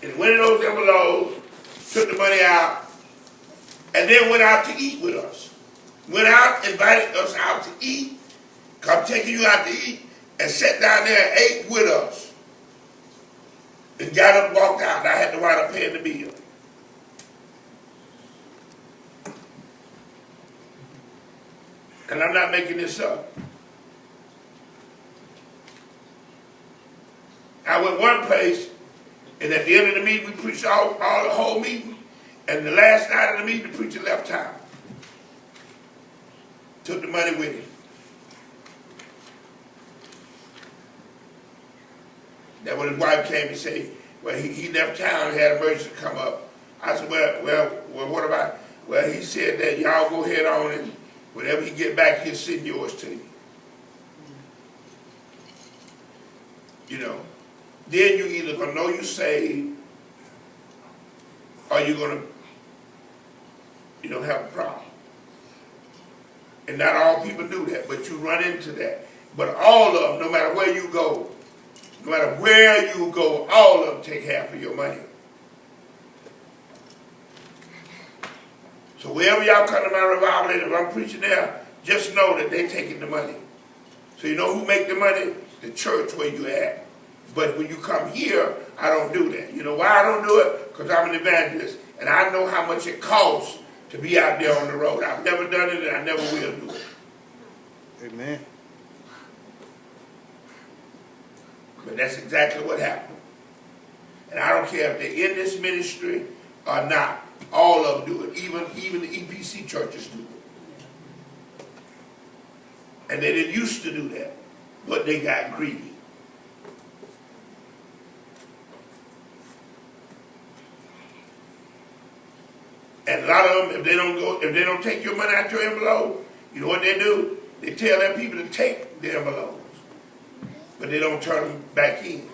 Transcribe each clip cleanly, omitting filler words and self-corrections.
and went in those envelopes, took the money out, and then went out to eat with us. Went out, invited us out to eat, come taking you out to eat, and sat down there and ate with us. And got up and walked out, and I had to wind up paying the bill. And I'm not making this up. I went one place, and at the end of the meeting, we preached all the whole meeting, and the last night of the meeting, the preacher left town. Took the money with him. Then when his wife came and said, well, he left town and had an emergency come up. I said, well, what about? Well, he said that y'all go ahead on and whenever he get back, he'll send yours to you. You know, then you either gonna know you saved, or you're gonna, have a problem. And not all people do that, but you run into that. But all of them, no matter where you go, all of them take half of your money. So wherever y'all come to my revival, and if I'm preaching there, just know that they're taking the money. So you know who make the money? The church where you at. But when you come here, I don't do that. You know why I don't do it? Because I'm an evangelist, and I know how much it costs to be out there on the road. I've never done it, and I never will do it. Amen. But that's exactly what happened. And I don't care if they're in this ministry or not. All of them do it. Even the EPC churches do it. And they didn't used to do that. But they got greedy. And a lot of them, if they don't take your money out your envelope, you know what they do? They tell their people to take the envelopes. But they don't turn them back in.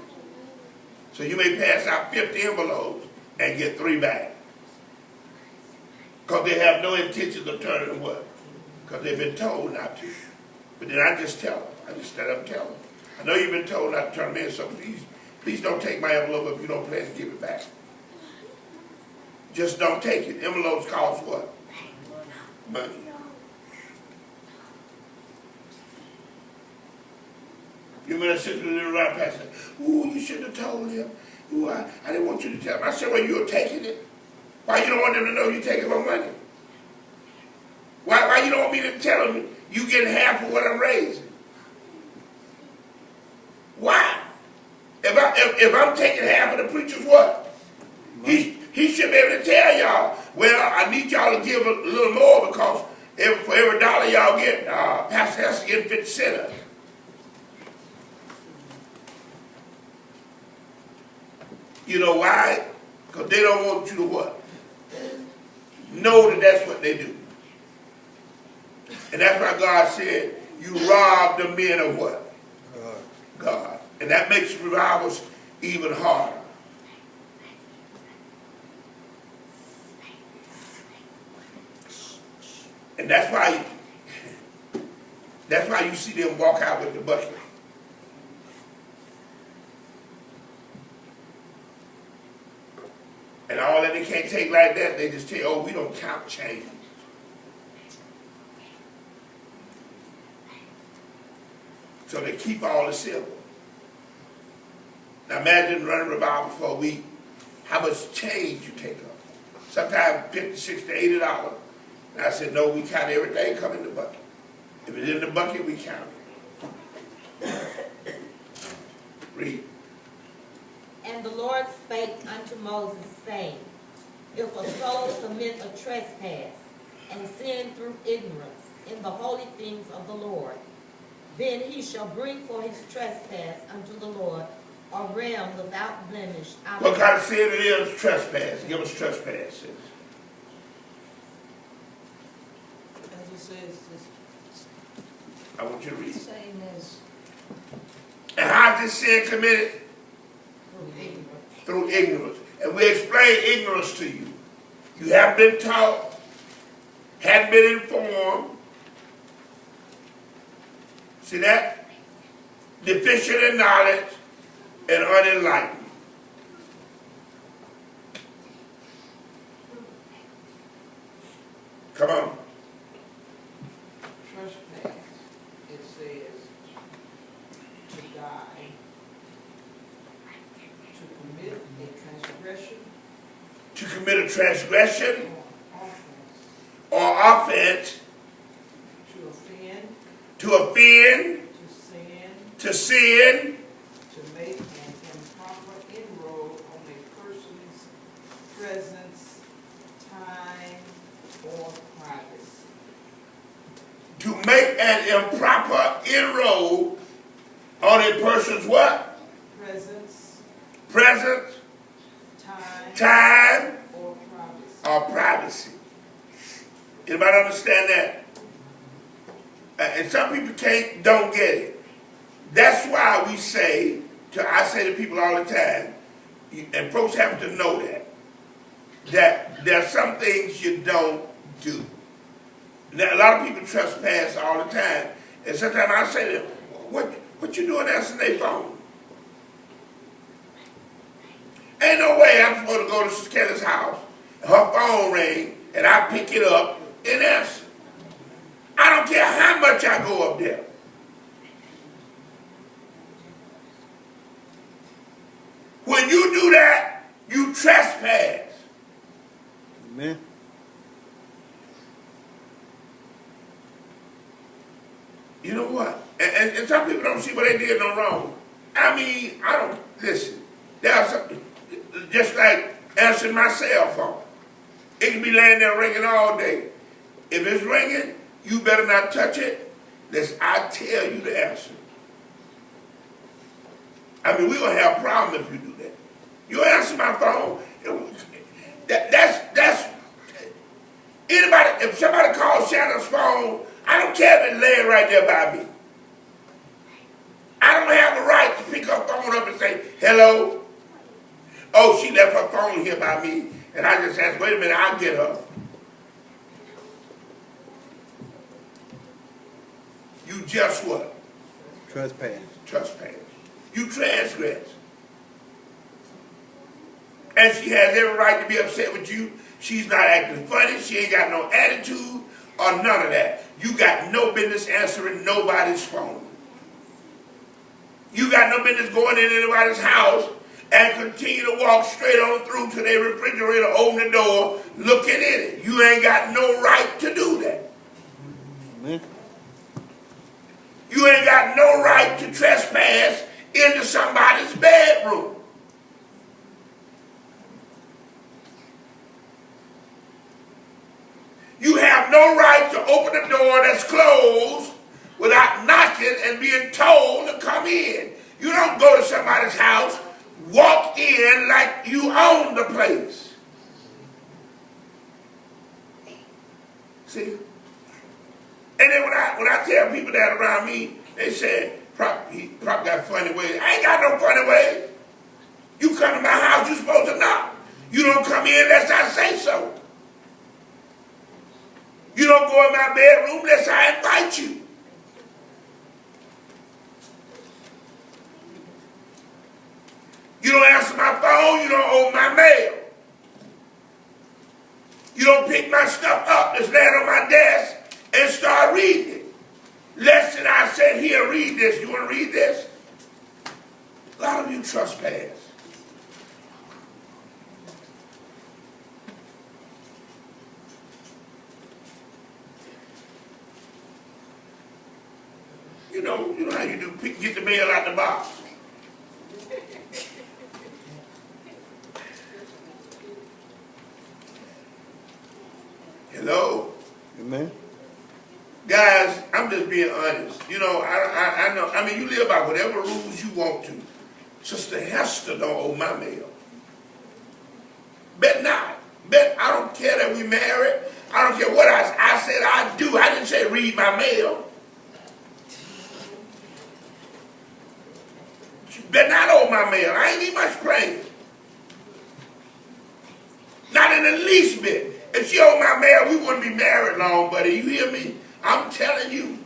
So you may pass out 50 envelopes and get 3 back. Because they have no intention of turning them what? Because they've been told not to. But then I just tell them. I just let them tell them. I know you've been told not to turn them in, so please don't take my envelope if you don't plan to give it back. Just don't take it. Envelopes cost what? Money. You remember sitting in the right pastor, ooh, you shouldn't have told him. Ooh, I didn't want you to tell him. I said, well, you were taking it. Why you don't want them to know you're taking my money? Why you don't want me to tell them you getting half of what I'm raising? Why? If I'm taking half of the preacher's what? He should be able to tell y'all, well, I need y'all to give a little more because for every dollar y'all get, Pastor Hester getting 50 cents of it. You know why? Because they don't want you to what? Know that that's what they do. And that's why God said, you rob the men of what? God. And that makes revivals even harder. And that's why you see them walk out with the bucket. And all that they can't take like that, they just tell, oh, we don't count change. So they keep all the silver. Now imagine running revival for a week, how much change you take up. Sometimes $50, $60, $80. And I said, no, we count everything come in the bucket. If it's in the bucket, we count it. Read. And the Lord spake unto Moses, saying, if a soul commit a trespass, and sin through ignorance in the holy things of the Lord, then he shall bring for his trespass unto the Lord a ram without blemish. What kind of sin it is? Trespass. Give us trespass. As it says, I want you to read. Same as And how is this sin committed? Through ignorance. And we explain ignorance to you. You haven't been taught, hadn't been informed. See that? Deficient in knowledge and unenlightened. Come on. Trespass, it says to die, to commit a transgression To commit a transgression or offense, or offense, to offend, to offend, to sin, to sin, to make an improper inroad on a person's presence, time, or privacy. to make an improper inroad on a person's what? Presence, Presence, time, time, or privacy. or privacy. Anybody understand that? And some people don't get it. That's why we say, I say to people all the time, and folks have to know that there are some things you don't do. Now, a lot of people trespass all the time, and sometimes I say to them, what you doing answering their phone? Ain't no way I'm supposed to go to Sister Kelly's house, and her phone ring, and I pick it up and answer. I don't care how much I go up there. When you do that, you trespass. Amen. You know what? And some people don't see what they did no wrong. I mean, I don't, listen, there's something, just like answering my cell phone. It can be laying there ringing all day. If it's ringing, you better not touch it, unless I tell you to answer. I mean, we're going to have a problem if you do that. You answer my phone, that's, anybody, if somebody calls Shannon's phone, I don't care if it's laying right there by me. I don't have the right to pick her phone up and say, hello. Oh, she left her phone here by me, and I just asked, wait a minute, I'll get her. You just what? Trespass. Trespass. You transgress. And she has every right to be upset with you. She's not acting funny. She ain't got no attitude or none of that. You got no business answering nobody's phone. You got no business going in anybody's house and continue to walk straight on through to their refrigerator, open the door, looking in it. You ain't got no right to do that. Amen. You ain't got no right to trespass into somebody's bedroom. You have no right to open a door that's closed without knocking and being told to come in. You don't go to somebody's house, walk in like you own the place. See? And then when I tell people that around me, they say, he probably got funny ways. I ain't got no funny ways. You come to my house, you supposed to knock. You don't come in unless I say so. You don't go in my bedroom unless I invite you. You don't answer my phone, you don't open my mail. You don't pick my stuff up that's laying on my desk and start reading it. Less than I said, here, read this. You want to read this? A lot of you trespass. You know how you do, get the mail out the box. Hello? Amen. Guys, I'm just being honest. You know, I know, I mean, you live by whatever rules you want to. Sister Hester don't owe my mail. Bet not. Bet I don't care that we married. I don't care what I said I do. I didn't say read my mail. She bet not owe my mail. I ain't need much playing. Not in the least bit. If she owed my mail, we wouldn't be married long, buddy. You hear me? I'm telling you.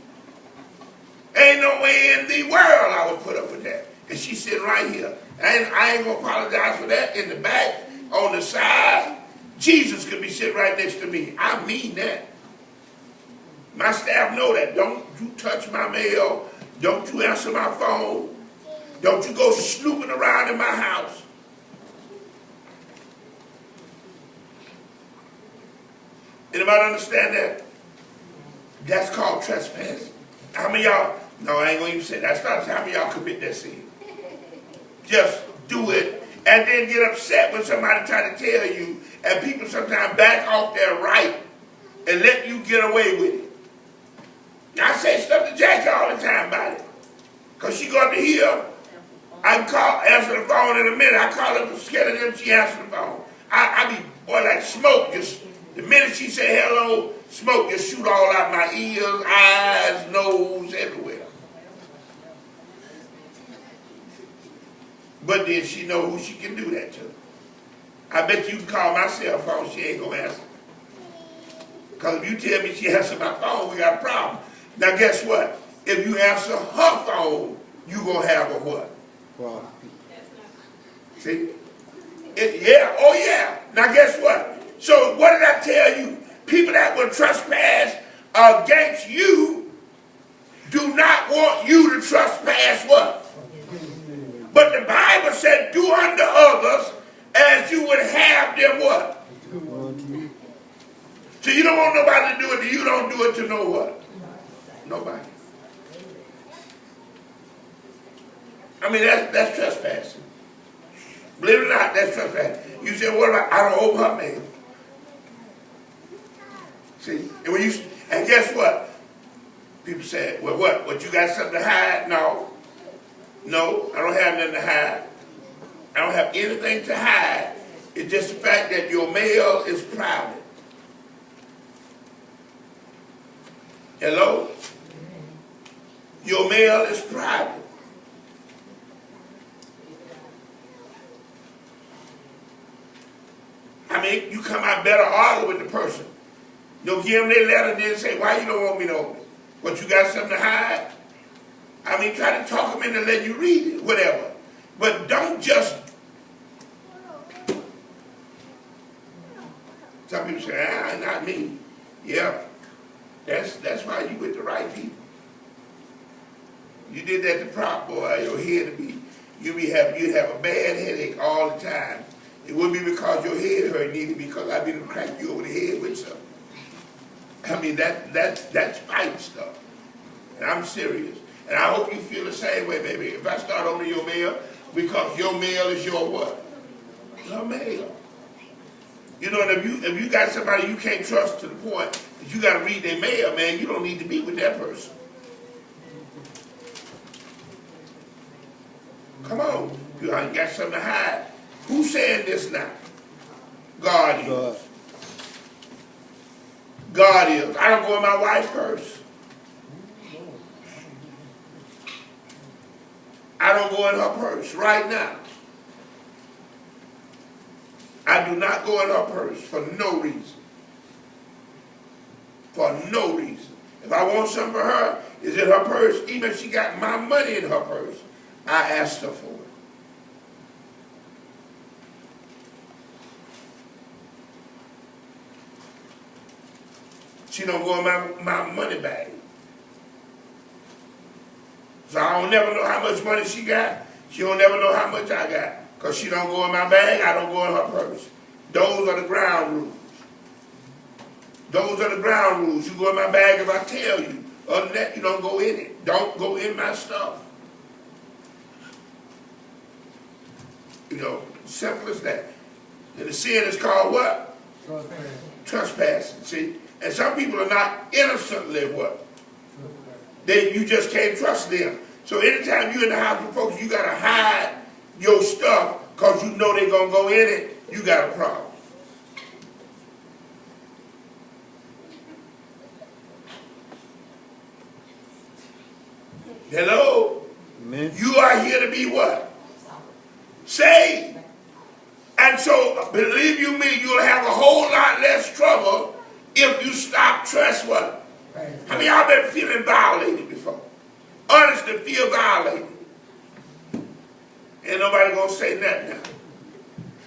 Ain't no way in the world I would put up with that. And she's sitting right here. And I ain't going to apologize for that. In the back, on the side, Jesus could be sitting right next to me. I mean that. My staff know that. Don't you touch my mail. Don't you answer my phone. Don't you go snooping around in my house. Anybody understand that? That's called trespass. How many of y'all, no, I ain't going to even say that. How many of y'all commit that sin? Just do it and then get upset when somebody try to tell you, and people sometimes back off their right and let you get away with it. Now, I say stuff to Jackie all the time about it. Because she go up to here, I can answer the phone in a minute. I call her for scared of them, she answers the phone. I be, boy, like smoke. Just the minute she say hello, smoke just shoot all out my ears, eyes, nose, everywhere. But then she know who she can do that to. I bet you can call my cell phone, she ain't gonna answer. Because if you tell me she answered my phone, we got a problem. Now guess what? If you answer her phone, you gonna have a what? Wow. See? Yeah, oh yeah. Now guess what? So what did I tell you? People that will trespass against you do not want you to trespass what? But the Bible said, do unto others as you would have them what? So you don't want nobody to do it to you, don't do it to no what? Nobody. I mean, that's trespassing. Believe it or not, that's trespassing. You say, what about, I don't open her mail. See? And guess what? People say, well, what, you got something to hide? No. No, I don't have nothing to hide. I don't have anything to hide. It's just the fact that your mail is private. Hello? Your mail is private. I mean, you come out better argue with the person. You'll give them their letter and then say, why you don't want me to open it? What, you got something to hide? I mean, try to talk them into letting you read it, whatever. But don't just... Some people say, not me. Yeah, that's why you with the right people. You did that to prop, boy, your head would be, you'd have a bad headache all the time. It wouldn't be because your head hurt, neither because I've been to crack you over the head with something. I mean, that's fight stuff. And I'm serious. And I hope you feel the same way, baby. If I start opening your mail, because your mail is your what? Your mail. You know, and if you got somebody you can't trust to the point that you got to read their mail, man, you don't need to be with that person. Come on. You got something to hide. Who's saying this now? God is. God. God is. I don't go in my wife's purse. I don't go in her purse right now. I do not go in her purse for no reason. For no reason. If I want something for her, it's in her purse. Even if she got my money in her purse, I asked her for it. She don't go in my money bag. So I don't never know how much money she got. She don't never know how much I got. Because she don't go in my bag, I don't go in her purse. Those are the ground rules. Those are the ground rules. You go in my bag if I tell you. Other than that, you don't go in it. Don't go in my stuff. You know, simple as that. And the sin is called what? Trespassing. See? And some people are not innocently what? You just can't trust them. So anytime you're in the house with folks, you got to hide your stuff because you know they're going to go in it, you got a problem. Hello? Amen. You are here to be what? Saved. And so, believe you me, you'll have a whole lot less trouble if you stop trust what? How many of y'all been feeling violated before? Honestly, feel violated. Ain't nobody gonna say nothing now.